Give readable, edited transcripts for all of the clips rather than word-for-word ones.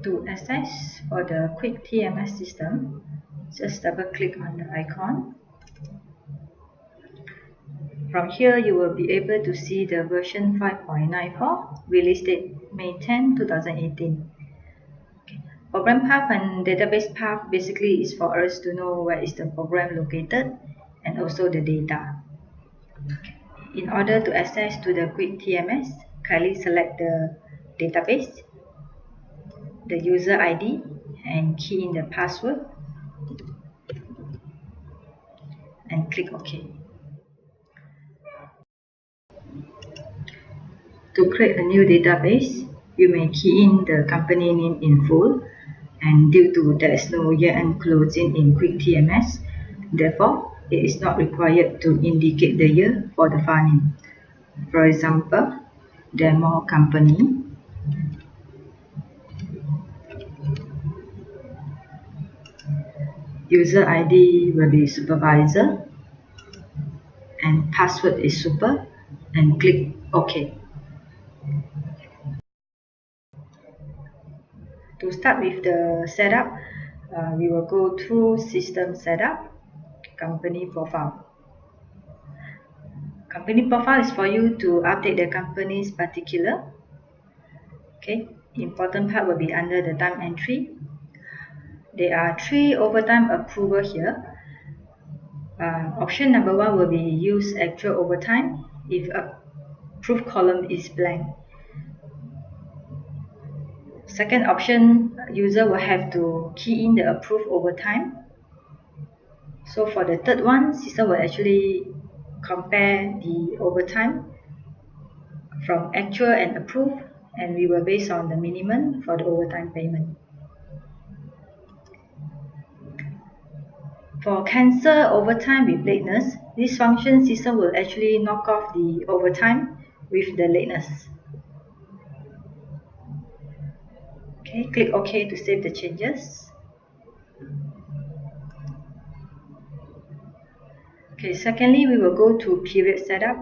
To access for the quick TMS system, just double click on the icon. From here, you will be able to see the version 5.94, release date May 10, 2018. Program path and database path basically is for us to know where is the program located and also the data. In order to access to the quick TMS, kindly select the database, the user ID, and key in the password and click OK. To create a new database, you may key in the company name in full, and due to there is no year-end closing in quick TMS, therefore it is not required to indicate the year for the file name. For example, demo company, user ID will be supervisor, and password is super, and click OK. To start with the setup, we will go through system setup, company profile. Company profile is for you to update the company's particular. Okay, important part will be under the time entry. There are 3 overtime approval here. Option number 1 will be use actual overtime if approved column is blank. Second option, user will have to key in the approved overtime. So for the third one, system will actually compare the overtime from actual and approved, and we will base on the minimum for the overtime payment. For cancel overtime with lateness, this function system will actually knock off the overtime with the lateness. Okay, click OK to save the changes. Okay, secondly, we will go to period setup.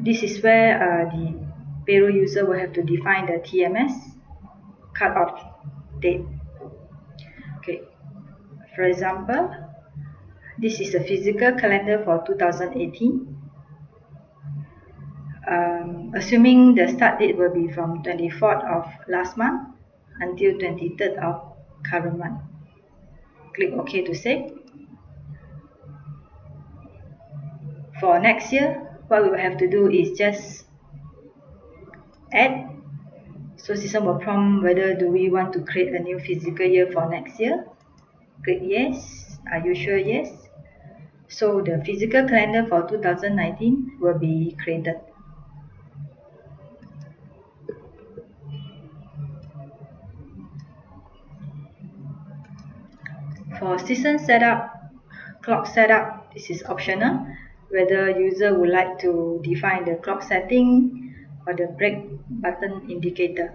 This is where the payroll user will have to define the TMS cutoff date. Okay, for example, this is a physical calendar for 2018. Assuming the start date will be from 24th of last month until 23rd of current month. Click OK to save. For next year, what we will have to do is just add. So system will prompt whether do we want to create a new physical year for next year. Click yes. Are you sure? Yes. So the physical calendar for 2019 will be created. For system setup, clock setup, this is optional. Whether user would like to define the clock setting or the break button indicator.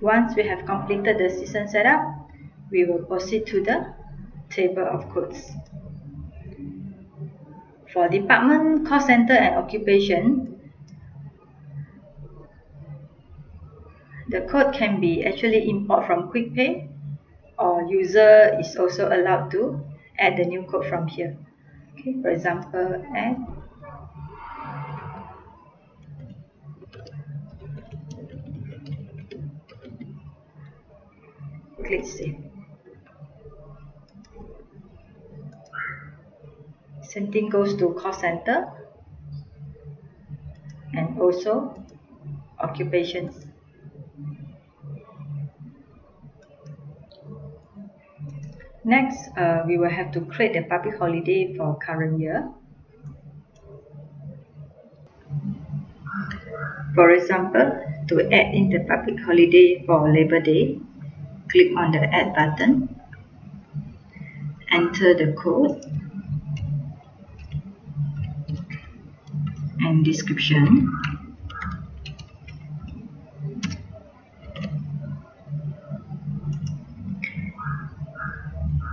Once we have completed the system setup, we will proceed to the table of codes. For department, cost center, and occupation, the code can be actually import from QuickPay, or user is also allowed to add the new code from here. Okay, for example, add click save. Same thing goes to cost center and also occupations. Next, we will have to create a public holiday for current year. For example, to add in the public holiday for Labor Day, click on the Add button, enter the code and description.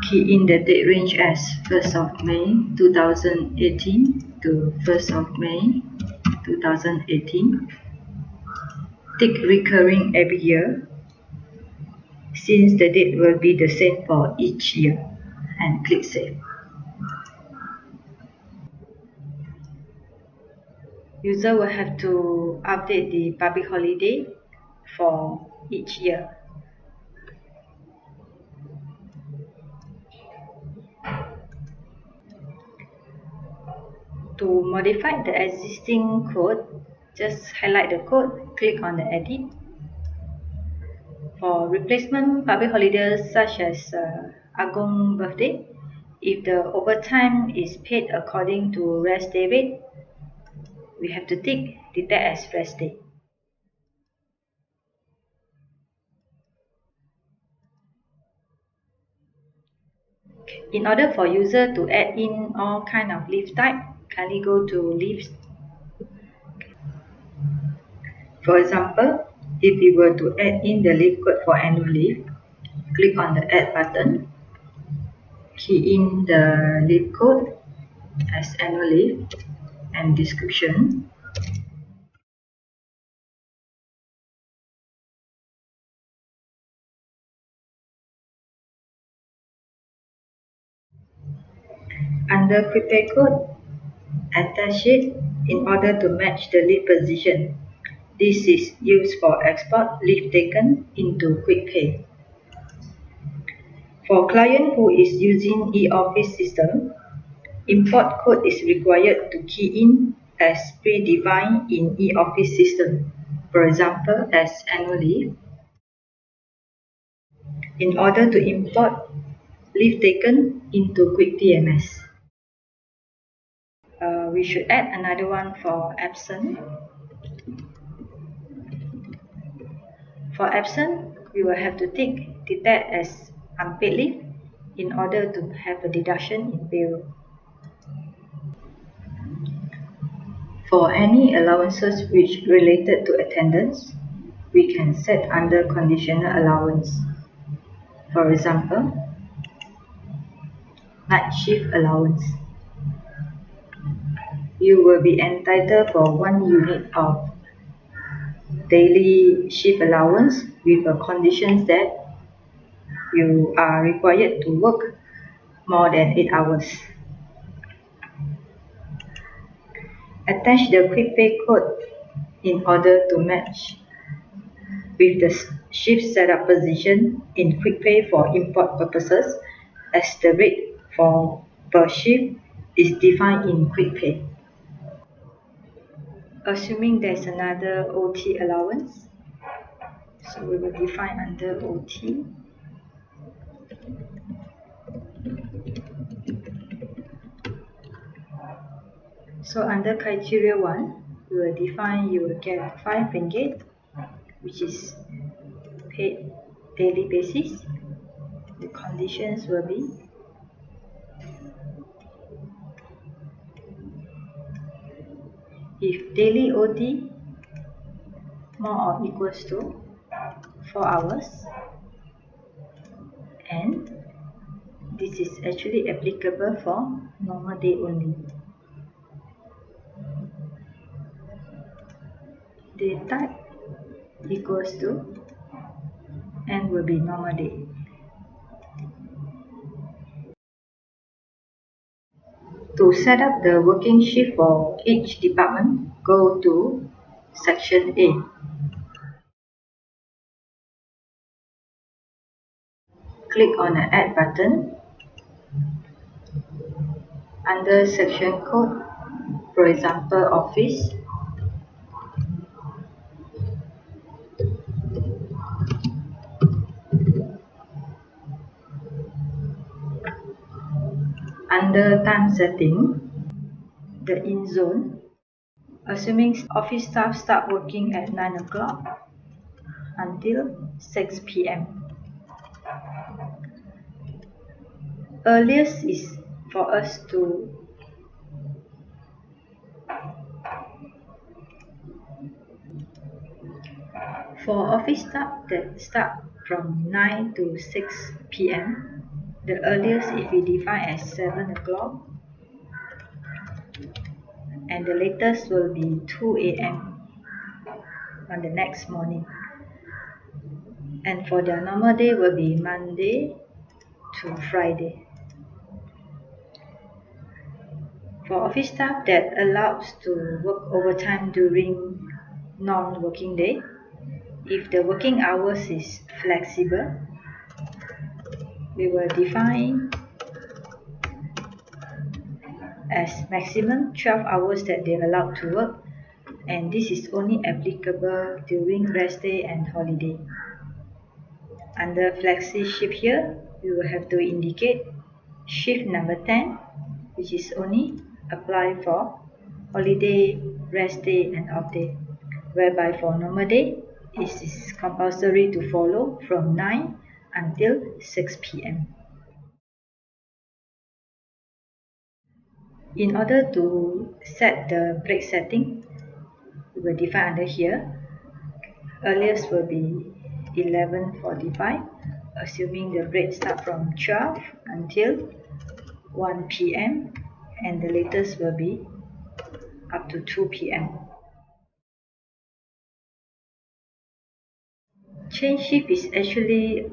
Key in the date range as 1st of May 2018 to 1st of May 2018. Tick recurring every year, since the date will be the same for each year, and click Save. User will have to update the public holiday for each year. To modify the existing code, just highlight the code, click on the Edit. For replacement public holidays such as Agong birthday, if the overtime is paid according to rest day rate, we have to tick Detect as rest day. In order for user to add in all kind of leave type, kindly go to Leaves. For example, if you were to add in the leave code for annual leave, click on the Add button, key in the leave code as annual leave and description. Under prepare code, attach it in order to match the leave position. This is used for export leave taken into QuickPay. For client who is using e-office system, import code is required to key in as predefined in e-office system, for example as annual leave. In order to import leave taken into QTMS. We should add another one for absent. For absent, we will have to tick Detect as unpaid leave in order to have a deduction in payroll. For any allowances which related to attendance, we can set under conditional allowance. For example, night shift allowance. You will be entitled for 1 unit of daily shift allowance with a condition that you are required to work more than 8 hours. Attach the QuickPay code in order to match with the shift setup position in QuickPay for import purposes, as the rate for per shift is defined in QuickPay. Assuming there's another OT allowance, so we will define under OT. So under criteria 1, we will define you will get 5 ringgit, which is paid daily basis. The conditions will be if daily OT more or equals to 4 hours, and this is actually applicable for normal day only. Day type equals to and will be normal day. To set up the working shift for each department, go to section A. Click on the Add button. Under section code, for example Office, under time setting, the in zone, assuming office staff start working at 9 o'clock until 6 p.m. Earliest is for us to for office staff that start from 9 to 6 p.m. The earliest if we define as 7 o'clock, and the latest will be 2 a.m. on the next morning. And for their normal day will be Monday to Friday. For office staff that allows to work overtime during non-working day, if the working hours is flexible, we will define as maximum 12 hours that they are allowed to work, and this is only applicable during rest day and holiday. Under flexi shift here, we will have to indicate shift number 10, which is only apply for holiday, rest day and off day, whereby for normal day it is compulsory to follow from 9 until 6 p.m. In order to set the break setting, we will define under here. Earliest will be 11:45, assuming the break start from 12 until 1 p.m. and the latest will be up to 2 p.m. Change shift is actually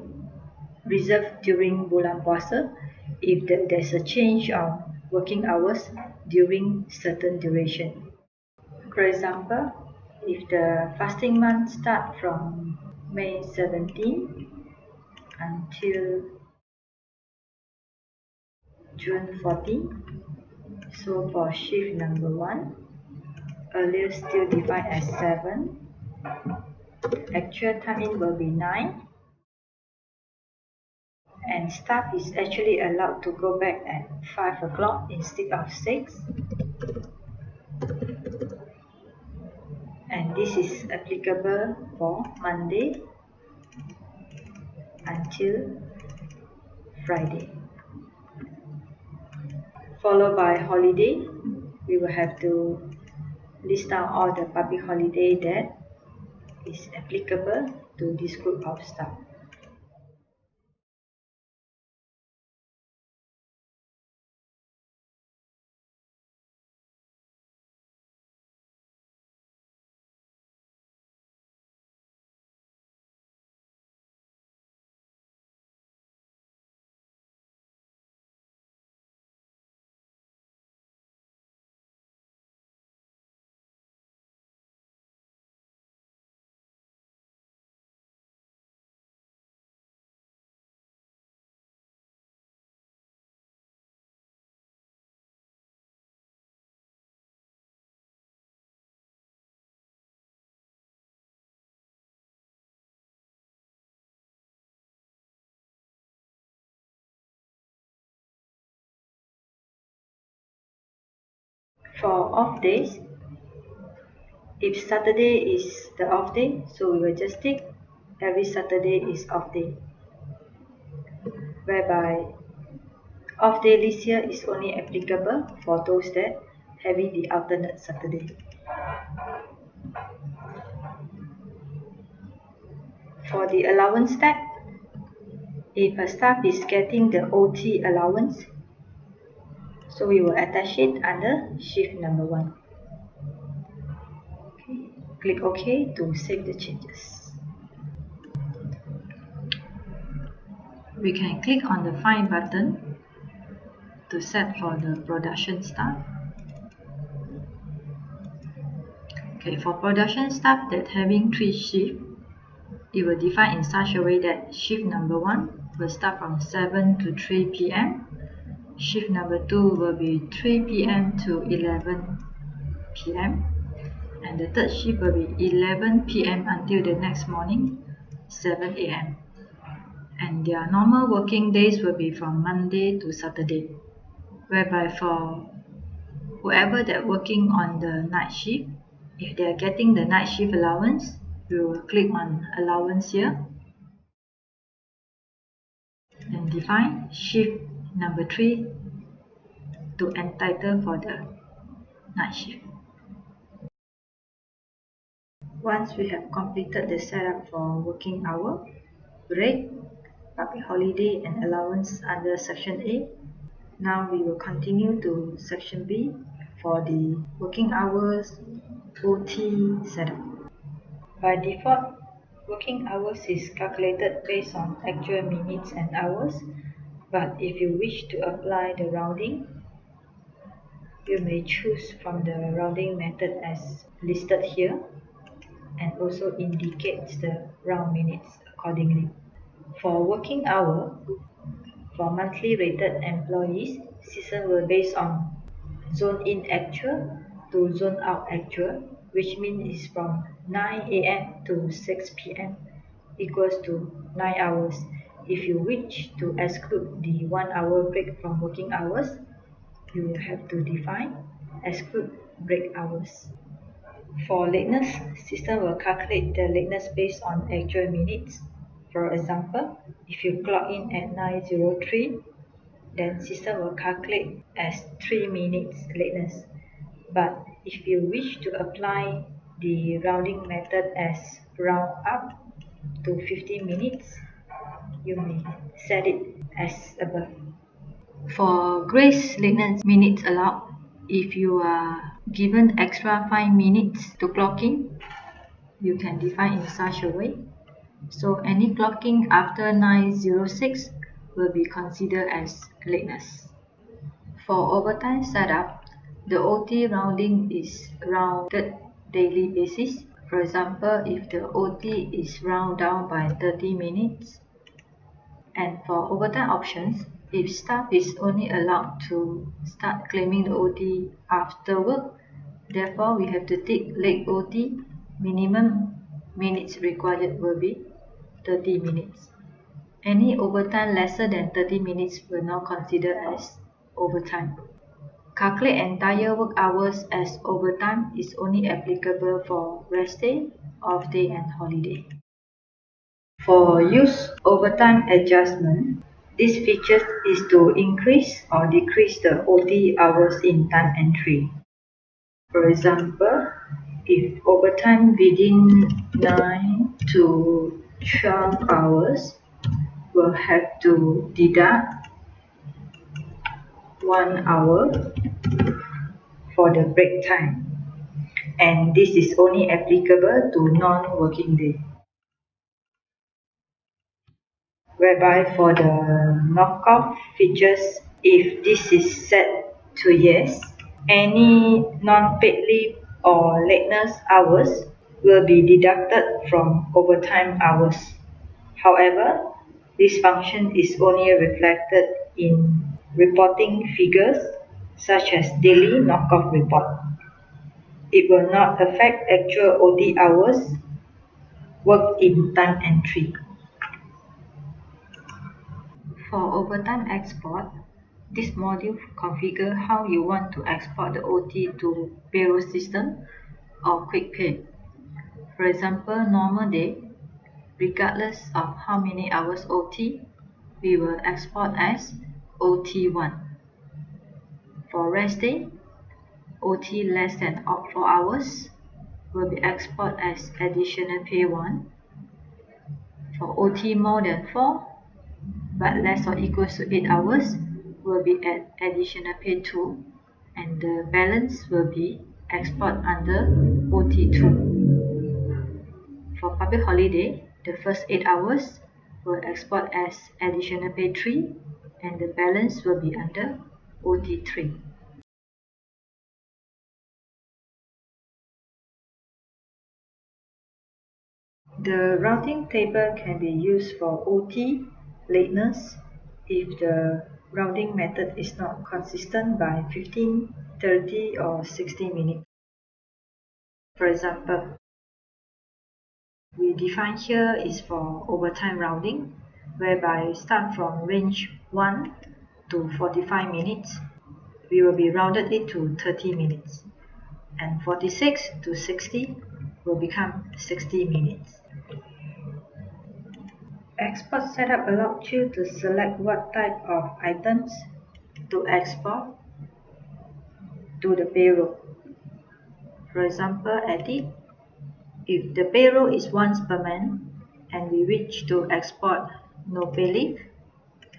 reserved during bulan puasa if there's a change of working hours during certain duration. For example, if the fasting month start from May 17 until June 14, so for shift number 1, earliest still defined as 7, actual time in will be 9, and staff is actually allowed to go back at 5 o'clock instead of 6, and this is applicable for Monday until Friday. Followed by holiday, we will have to list down all the public holiday that is applicable to this group of staff. For off days, if Saturday is the off day, so we will just take every Saturday is off day, whereby off day this year is only applicable for those that having the alternate Saturday. For the allowance type, if a staff is getting the OT allowance, so we will attach it under shift number 1. Okay. Click OK to save the changes. We can click on the Find button to set for the production staff. Okay, for production staff that having 3 shifts, it will define in such a way that shift number 1 will start from 7 to 3 p.m. Shift number 2 will be 3 p.m. to 11 p.m. and the third shift will be 11 p.m. until the next morning 7 a.m. and their normal working days will be from Monday to Saturday, whereby for whoever that working on the night shift, if they are getting the night shift allowance, we will click on allowance here and define shift number 3 to entitle for the night shift. Once we have completed the setup for working hour, break, public holiday and allowance under Section A. Now we will continue to Section B for the working hours OT setup. By default, working hours is calculated based on actual minutes and hours, but if you wish to apply the rounding, you may choose from the rounding method as listed here and also indicates the round minutes accordingly. For working hour, for monthly rated employees, system will base on zone in actual to zone out actual, which means it's from 9 a.m. to 6 p.m. equals to 9 hours. If you wish to exclude the 1 hour break from working hours, you will have to define exclude break hours. For lateness, system will calculate the lateness based on actual minutes. For example, if you clock in at 9:03, then system will calculate as 3 minutes lateness. But if you wish to apply the rounding method as round up to 15 minutes, you may set it as above. For grace lateness minutes allowed, if you are given extra 5 minutes to clock in, you can define in such a way. So any clocking after 9:06 will be considered as lateness. For overtime setup, the OT rounding is rounded daily basis. For example, if the OT is round down by 30 minutes, and for overtime options, if staff is only allowed to start claiming the OT after work, therefore we have to take late OT, minimum minutes required will be 30 minutes. Any overtime lesser than 30 minutes will not consider as overtime. Calculate entire work hours as overtime is only applicable for rest day, off day and holiday. For use overtime adjustment, this feature is to increase or decrease the OT hours in time entry. For example, if overtime within 9 to 12 hours, we'll have to deduct 1 hour for the break time, and this is only applicable to non-working day. Whereby for the knockoff features, if this is set to yes, any non-paid leave or lateness hours will be deducted from overtime hours. However, this function is only reflected in reporting figures such as daily knockoff report. It will not affect actual OT hours worked in time entry. For overtime export, this module configures how you want to export the OT to payroll system or quick pay. For example, normal day, regardless of how many hours OT, we will export as OT1. For rest day, OT less than 4 hours will be exported as additional pay 1. For OT more than 4, but less or equals to 8 hours, will be at additional pay 2, and the balance will be export under OT2. For public holiday, the first 8 hours will export as additional pay 3, and the balance will be under OT3. The routing table can be used for OT lateness if the routing method is not consistent by 15, 30 or 60 minutes. For example, we define here is for overtime rounding, whereby start from range 1 to 45 minutes, we will be rounded it to 30 minutes, and 46 to 60 will become 60 minutes. Export setup allows you to select what type of items to export to the payroll. For example, edit, if the payroll is once per month and we wish to export no pay leave,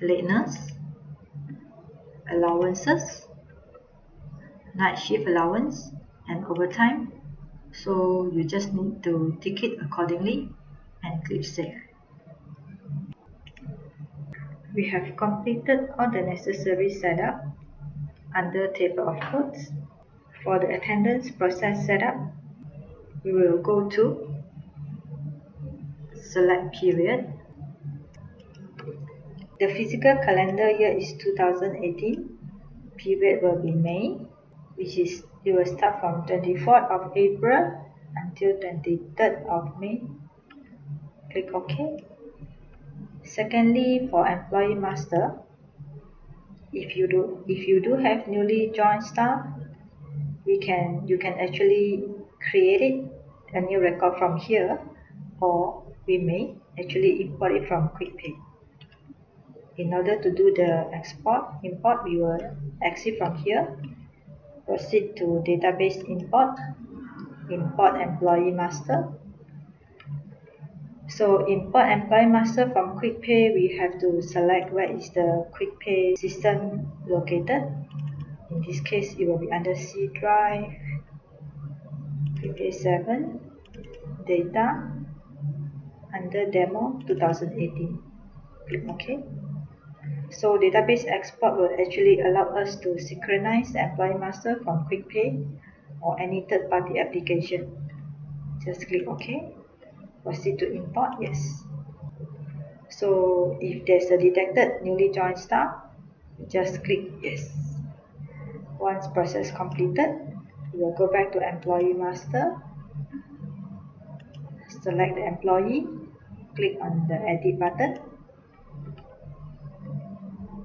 lateness, allowances, night shift allowance, and overtime. So you just need to tick it accordingly and click save. We have completed all the necessary setup under table of codes. For the attendance process setup, we will go to select period. The physical calendar year is 2018. Period will be May, which is it will start from 24th of April until 23rd of May. Click OK. Secondly, for employee master, if you do have newly joined staff, you can actually create it a new record from here, or we may actually import it from QuickPay. In order to do the import, we will exit from here, proceed to database import employee master. So import employee master from QuickPay, we have to select where is the QuickPay system located. In this case, it will be under C drive, QuickPay 7, data, under demo 2018. Click OK. So database export will actually allow us to synchronize the employee master from QuickPay or any third-party application. Just click OK. Proceed to import, yes. So if there's a detected newly joined staff, just click yes. Once process completed, we will go back to employee master, select the employee, click on the edit button.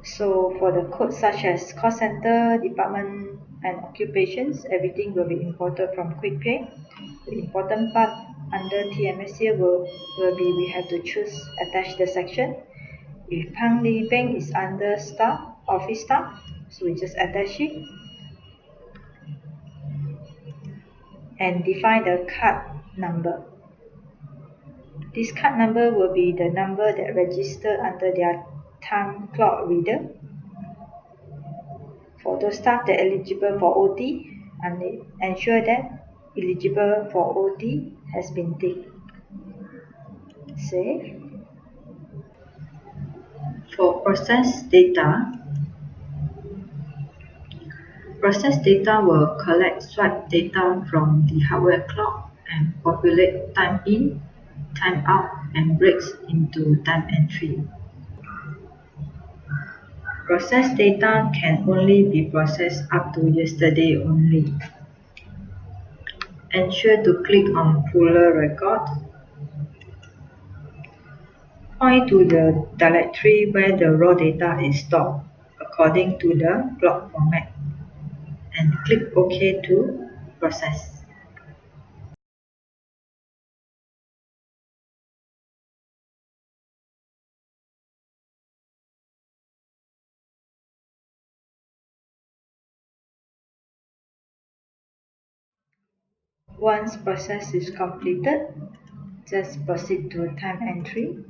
So for the codes such as cost center, department, and occupations, everything will be imported from QuickPay. The important part under TMS here will be we have to choose attach the section. If Pang Li Beng is under staff, office staff, so we just attach it and define the card number. This card number will be the number that registered under their time clock reader. For those staff that are eligible for OT, and ensure that eligible for OT has been ticked. Save. For process data will collect swipe data from the hardware clock and populate time in, time out, and breaks into time entry. Process data can only be processed up to yesterday only. Ensure to click on Puller Record. Point to the directory where the raw data is stored according to the clock format and click OK to process. Once process is completed, just proceed to time entry.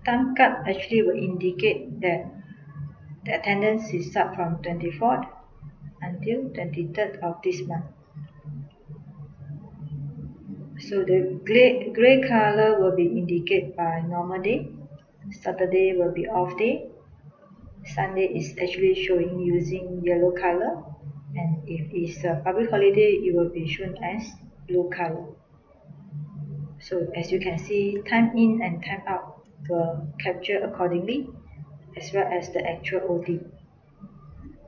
Time card actually will indicate that the attendance is start from 24th until 23rd of this month. So the gray color will be indicated by normal day, Saturday will be off day, Sunday is actually showing using yellow color, and if it's a public holiday, it will be shown as blue color. So as you can see, time in and time out will capture accordingly, as well as the actual OT.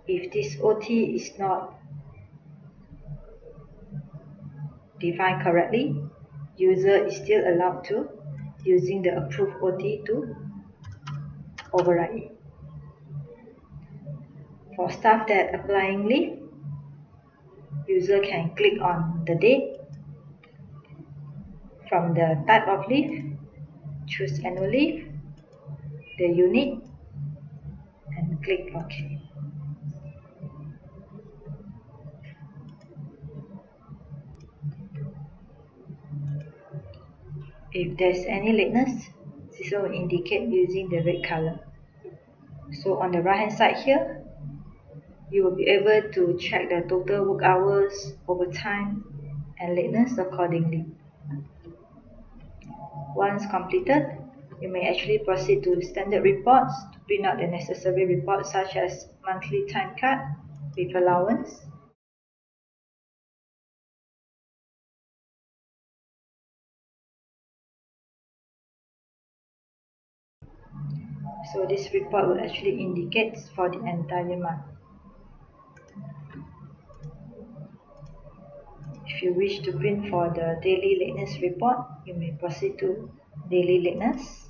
If this OT is not defined correctly, user is still allowed to using the approved OT to override it. For staff that applying leave, user can click on the date. From the type of leave, choose annual leave, the unit, and click OK. If there's any lateness, this will indicate using the red color. So on the right hand side here, you will be able to check the total work hours, overtime, and lateness accordingly. Once completed, you may actually proceed to standard reports to print out the necessary reports such as monthly time card with allowance, so this report will actually indicate for the entire month. If you wish to print for the daily lateness report, you may proceed to daily lateness.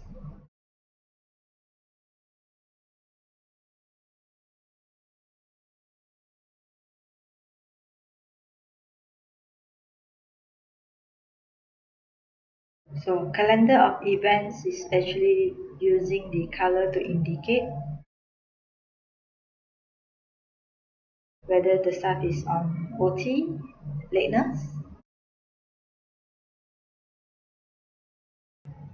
So calendar of events is actually using the color to indicate whether the staff is on OT, lateness.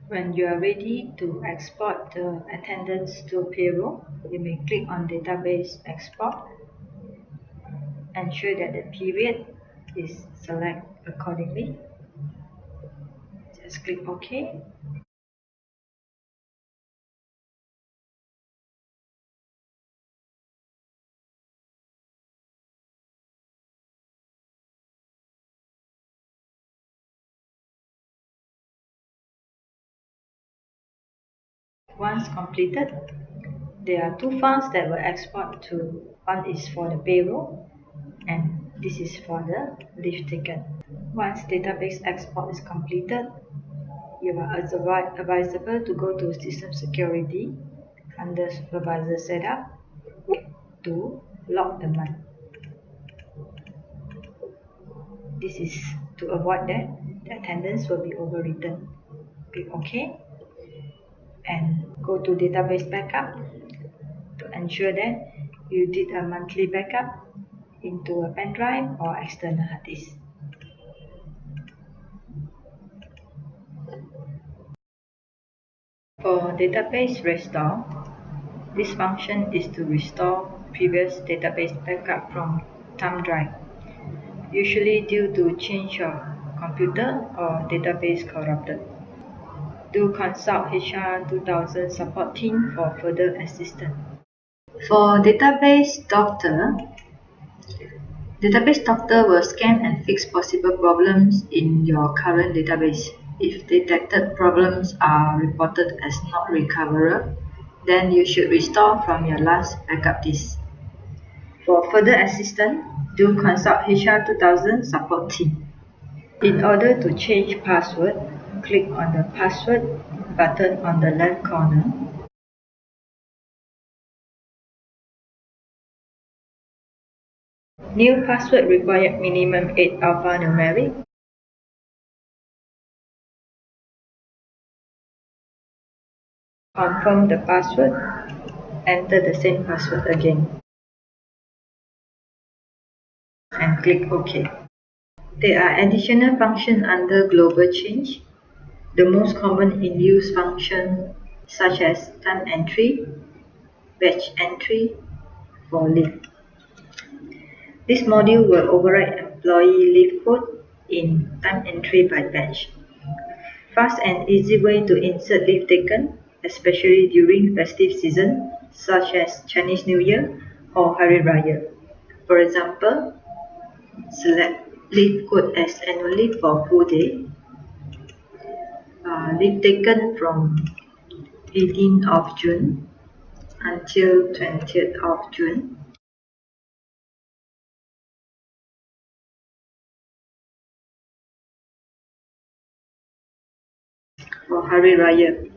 When you are ready to export the attendance to payroll, you may click on Database Export. Ensure that the period is selected accordingly. Just click OK. Once completed, there are two files that will export to. One is for the payroll, and this is for the leave taken. Once database export is completed, you are advisable to go to System Security under Supervisor Setup to log the month. This is to avoid that the attendance will be overwritten. Click OK and go to database backup to ensure that you did a monthly backup into a pen drive or external hard disk. For database restore, this function is to restore previous database backup from thumb drive, usually due to change of computer or database corrupted. Do consult HR 2000 support team for further assistance. For Database Doctor will scan and fix possible problems in your current database. If detected problems are reported as not recoverable, then you should restore from your last backup disk. For further assistance, do consult HR 2000 support team. In order to change password, click on the password button on the left corner. New password required minimum 8 alphanumeric. Confirm the password. Enter the same password again. And click OK. There are additional functions under Global Change. The most common in use functions such as time entry, batch entry for leave. This module will override employee leave code in time entry by batch. Fast and easy way to insert leave taken, especially during festive season such as Chinese New Year or Hari Raya. For example, select leave code as annual leave for full day, leave taken from 18th of June until 20th of June. For Hari Raya.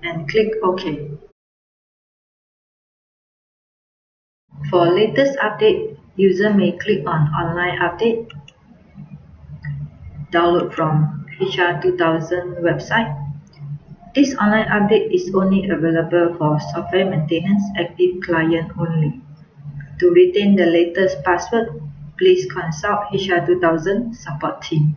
And click OK. For latest update, user may click on Online Update, download from HR 2000 website. This online update is only available for software maintenance active client only. To retain the latest password, please consult HR 2000 support team.